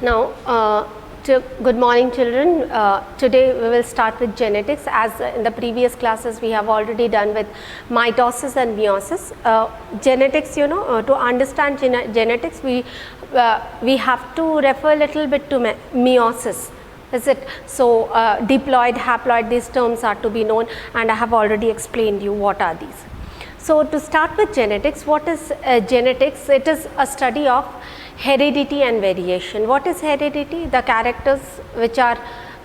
Now, good morning children. Today we will start with genetics. As in the previous classes we have already done with mitosis and meiosis. Genetics, to understand genetics we have to refer a little bit to meiosis. Is it? So, diploid, haploid, these terms are to be known, and I have already explained you what are these. So, to start with genetics, what is genetics? It is a study of heredity and variation. What is heredity? The characters which are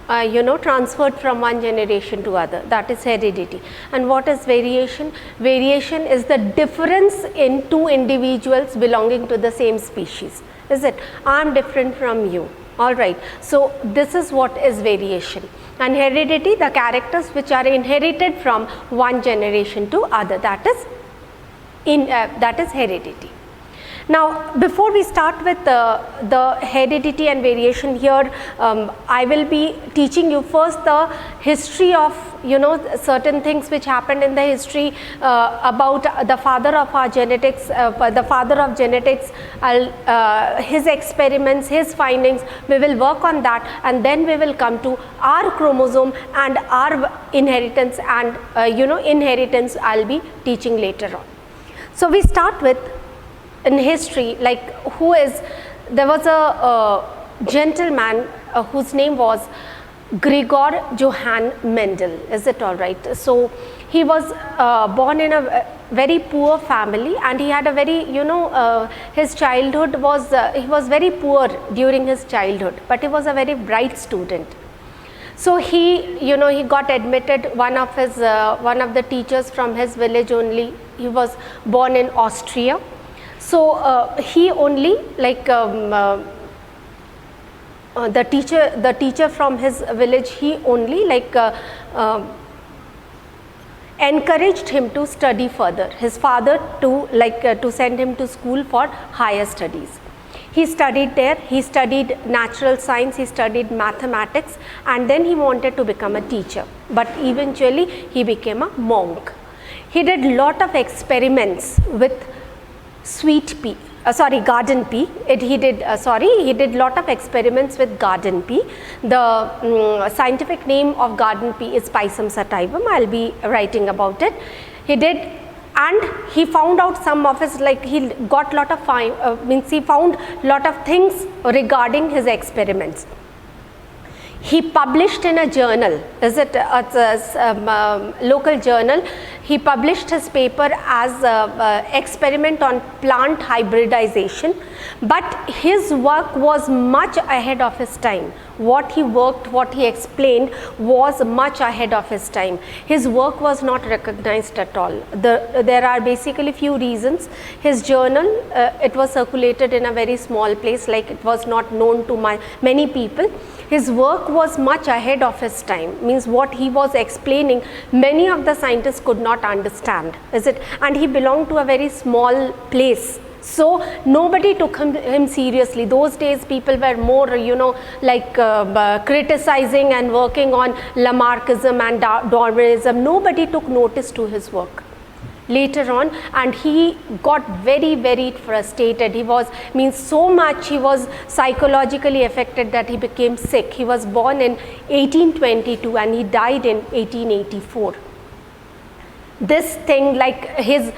transferred from one generation to other, that is heredity. And what is variation? Variation is the difference in two individuals belonging to the same species. Is it? I am different from you. Alright, so this is what is variation. And heredity, the characters which are inherited from one generation to other, that is heredity. Now, before we start with the heredity and variation here, I will be teaching you first the history of certain things which happened in the history about the father of our genetics, his experiments, his findings. We will work on that, and then we will come to our chromosome and our inheritance, and inheritance I will be teaching later on. So, we start with in history, like there was a gentleman whose name was Gregor Johann Mendel. Is it all right? So, he was born in a very poor family, and he had a very, his childhood was, he was very poor during his childhood, but he was a very bright student. So, he got admitted, one of the teachers from his village only, he was born in Austria. So, he only the teacher from his village, he only encouraged him to study further. His father to send him to school for higher studies. He studied there, he studied natural science, he studied mathematics, and then he wanted to become a teacher, but eventually he became a monk. He did lot of experiments with garden pea. He did lot of experiments with garden pea. The scientific name of garden pea is Pisum sativum. I will be writing about it. He did, and he found out some of his, he got lot of he found lot of things regarding his experiments. He published in a journal, local journal. He published his paper as experiment on plant hybridization, but his work was much ahead of his time. What he explained was much ahead of his time. His work was not recognized at all. There are basically few reasons. His journal, it was circulated in a very small place, it was not known to many people. His work was much ahead of his time, means what he was explaining, many of the scientists could not understand, and he belonged to a very small place. So, nobody took him seriously. Those days people were more, criticizing and working on Lamarckism and Darwinism. Nobody took notice to his work. Later on, and he got very, very frustrated. He was psychologically affected that he became sick. He was born in 1822 and he died in 1884. This thing, his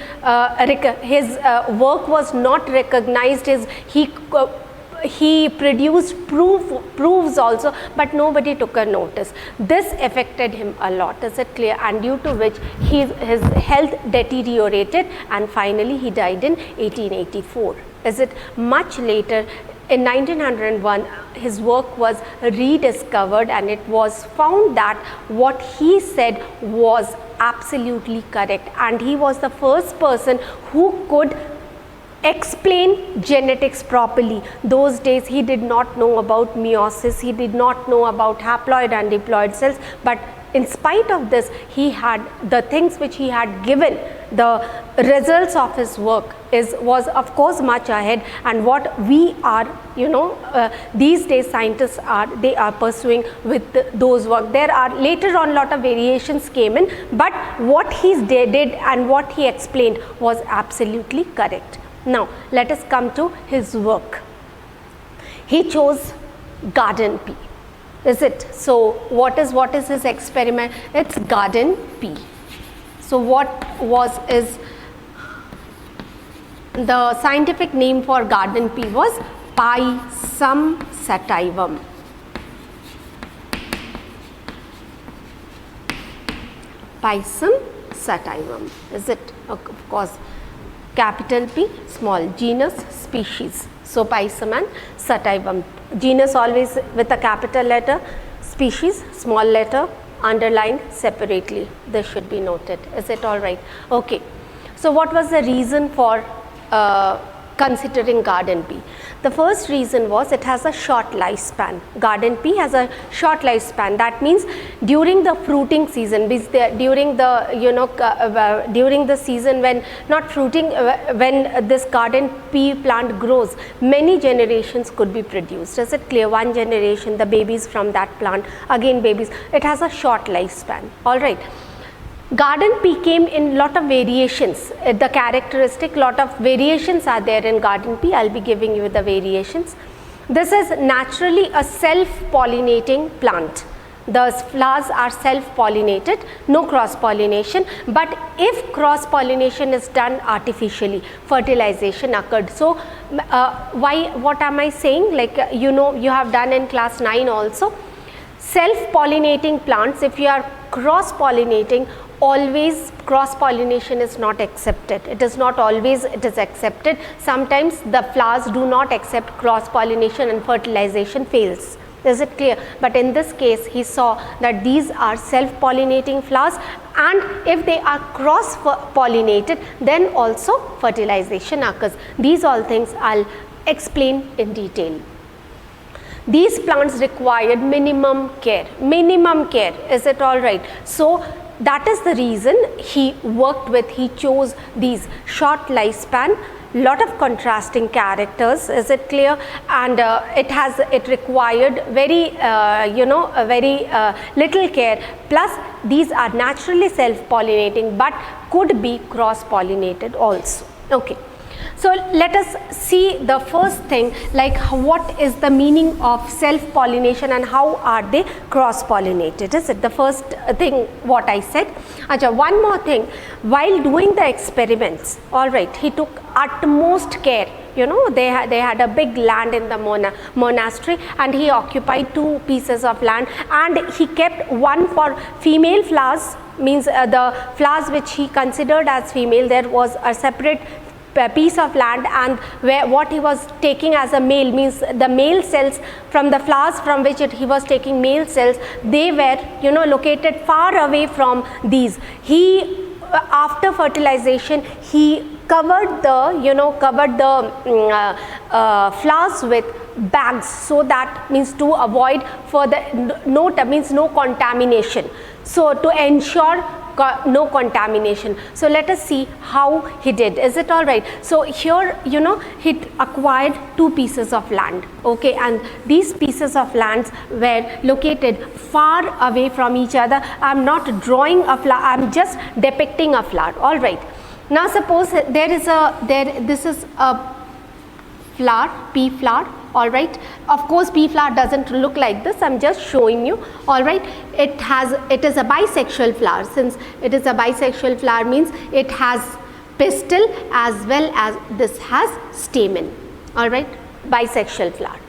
work was not recognized. He produced proofs also, but nobody took a notice. This affected him a lot, is it clear? And due to which his health deteriorated, and finally he died in 1884. Is it? Much later, in 1901, his work was rediscovered, and it was found that what he said was absolutely correct, and he was the first person who could explain genetics properly. Those days he did not know about meiosis, he did not know about haploid and diploid cells, but in spite of this, he had the things which he had given, the results of his work was of course much ahead, and what we are, these days scientists they are pursuing with those work. There are later on lot of variations came in, but what he did and what he explained was absolutely correct. Now, let us come to his work. He chose garden pea. Is it? So what is his experiment? It's garden pea. So what is the scientific name for garden pea was Pisum sativum. Pisum sativum. Is it? Of course, capital P, small, genus, species. So Pisum and sativum. Genus always with a capital letter, species small letter, underlined separately. This should be noted. Is it all right? Okay. So what was the reason for considering garden pea? The first reason was it has a short lifespan. Garden pea has a short lifespan. That means during the fruiting season, during the during the season when not fruiting, when this garden pea plant grows, many generations could be produced. Is it clear? One generation, the babies from that plant, again babies. It has a short lifespan. All right. Garden pea came in lot of variations. The characteristic, lot of variations are there in garden pea. I'll be giving you the variations. This is naturally a self-pollinating plant. The flowers are self-pollinated, no cross-pollination. But if cross-pollination is done artificially, fertilization occurred. So what am I saying? Like you have done in class 9 also. Self-pollinating plants, if you are cross-pollinating, always cross-pollination is not accepted. It is not always it is accepted. Sometimes the flowers do not accept cross-pollination and fertilization fails. Is it clear? But in this case, he saw that these are self-pollinating flowers, and if they are cross-pollinated, then also fertilization occurs. These all things I'll explain in detail. These plants required minimum care. Minimum care. Is it all right? So that is the reason he chose these short lifespan, lot of contrasting characters. Is it clear? And it required very very little care, plus these are naturally self-pollinating but could be cross-pollinated also. Okay. So let us see the first thing, like what is the meaning of self-pollination and how are they cross-pollinated. Is it the first thing what I said? Achha, one more thing, while doing the experiments, all right, he took utmost care. They had a big land in the monastery, and he occupied 2 pieces of land, and he kept one for female flowers, means the flowers which he considered as female, there was a separate piece of land, and what he was taking as a male, means the male cells from the flowers from which he was taking male cells, they were located far away from these. He after fertilization, he covered the flowers with bags, so that means to avoid further no contamination, so to ensure no contamination. So let us see how he did. Is it all right? So here he acquired 2 pieces of land, okay, and these pieces of lands were located far away from each other. I am not drawing a flower, I am just depicting a flower. All right, now suppose this is a flower, pea flower. All right, of course pea flower doesn't look like this, I'm just showing you. All right, it is a bisexual flower. Since it is a bisexual flower, means it has pistil as well as this has stamen. All right, bisexual flower.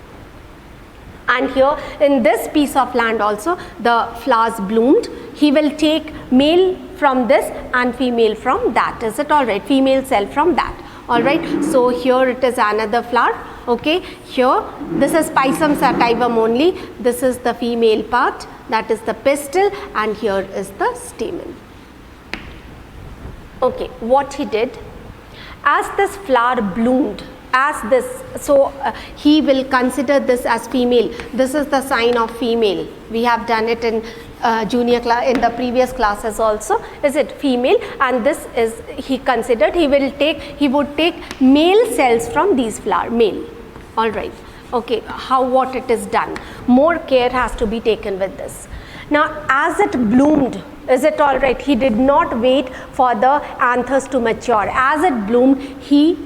And here in this piece of land also the flowers bloomed. He will take male from this and female from that. Is it all right? Female cell from that. All right, so here it is another flower. Okay, here this is Pisum sativum only. This is the female part, that is the pistil, and here is the stamen. Okay, what he did, as this flower bloomed, as this, so he will consider this as female. This is the sign of female. We have done it in junior class, in the previous classes also. Is it female? And this is, he considered, he would take male cells from these flower, male. All right, okay, what it is done, more care has to be taken with this. Now as it bloomed, is it all right, he did not wait for the anthers to mature. As it bloomed, he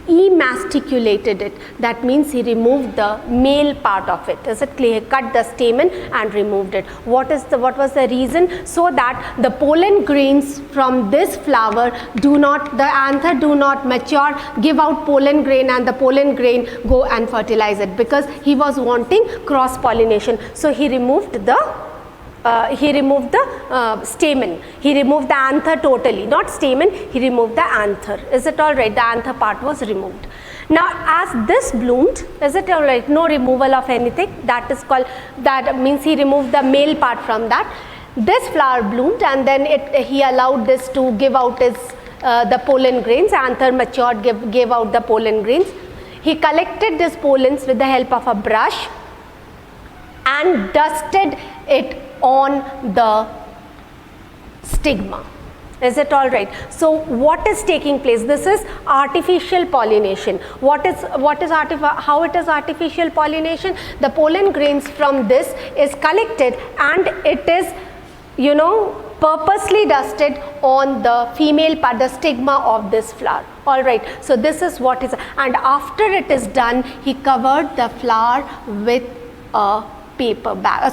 emasticulated it. That means he removed the male part of it. Is it clear? He cut the stamen and removed it. What was the reason? So that the pollen grains from this flower the anther do not mature, give out pollen grain, and the pollen grain go and fertilize it, because he was wanting cross pollination. So he removed the stamen. He removed the anther totally, not stamen, he removed the anther. Is it all right? The anther part was removed. Now as this bloomed, is it all right? No removal of anything. That means he removed the male part from that. This flower bloomed, and then he allowed this to give out the pollen grains. Anther matured, gave out the pollen grains. He collected these pollens with the help of a brush and dusted it on the stigma. Is it all right? So what is taking place? This is artificial pollination. How it is artificial pollination? The pollen grains from this is collected and it is, purposely dusted on the female part, the stigma of this flower. All right. So this is what is, and after it is done, he covered the flower with a paper bag,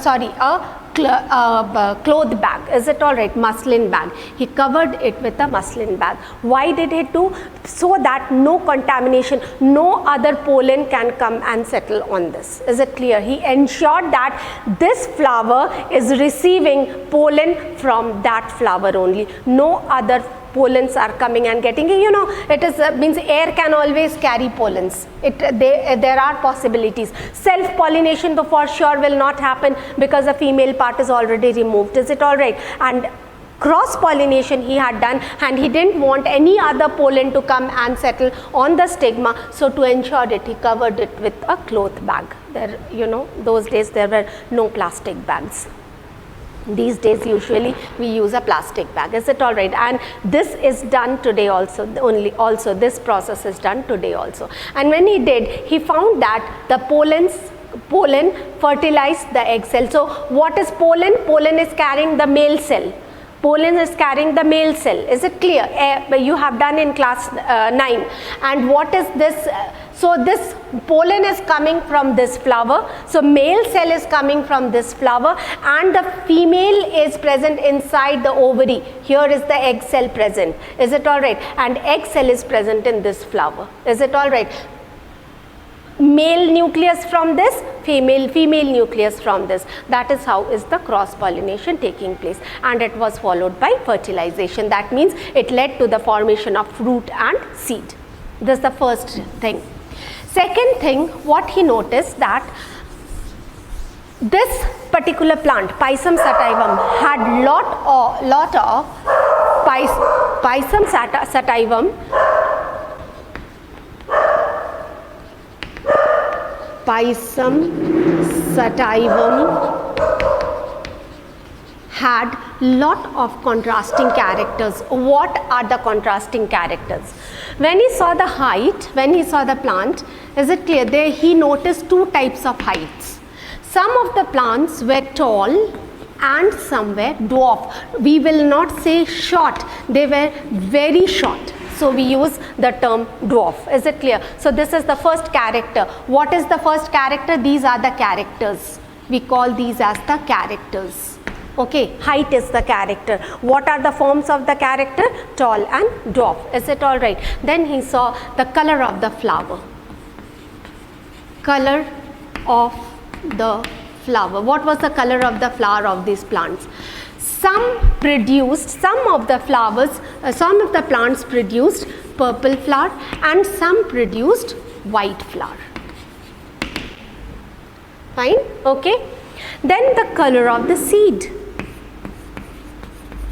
cloth bag. Is it all right? Muslin bag. He covered it with a muslin bag. Why did he do? So that no contamination, no other pollen can come and settle on this. Is it clear? He ensured that this flower is receiving pollen from that flower only. No other pollens are coming and getting, it is means air can always carry pollens. There are possibilities. Self pollination though for sure will not happen, because the female part is already removed. Is it all right? And cross pollination he had done, and he didn't want any other pollen to come and settle on the stigma. So to ensure it, he covered it with a cloth bag. Those days there were no plastic bags. These days usually we use a plastic bag. Is it all right? And this is done today also. This process is done today also. And when he did, he found that the pollen fertilized the egg cell. So what is pollen? Pollen is carrying the male cell. Pollen is carrying the male cell. Is it clear? You have done in class 9. And what is this? So this pollen is coming from this flower. So male cell is coming from this flower, and the female is present inside the ovary. Here is the egg cell present. Is it all right? And egg cell is present in this flower. Is it all right? Male nucleus from this, female nucleus from this. That is how is the cross pollination taking place, and it was followed by fertilization. That means it led to the formation of fruit and seed. This is the first thing. Second thing, what he noticed that this particular plant, Pisum sativum, had lot of Pisum sativum. Pisum sativum had lot of contrasting characters. What are the contrasting characters? When he saw the height, when he saw the plant, is it clear? There he noticed two types of heights. Some of the plants were tall and some were dwarf. We will not say short, they were very short. So we use the term dwarf. Is it clear? So this is the first character. What is the first character? These are the characters. We call these as the characters. Okay, height is the character. What are the forms of the character? Tall and dwarf. Is it all right? Then he saw the color of the flower. Color of the flower. What was the color of the flower of these plants? Some of the plants produced purple flower and some produced white flower. Fine, okay. Then the color of the seed.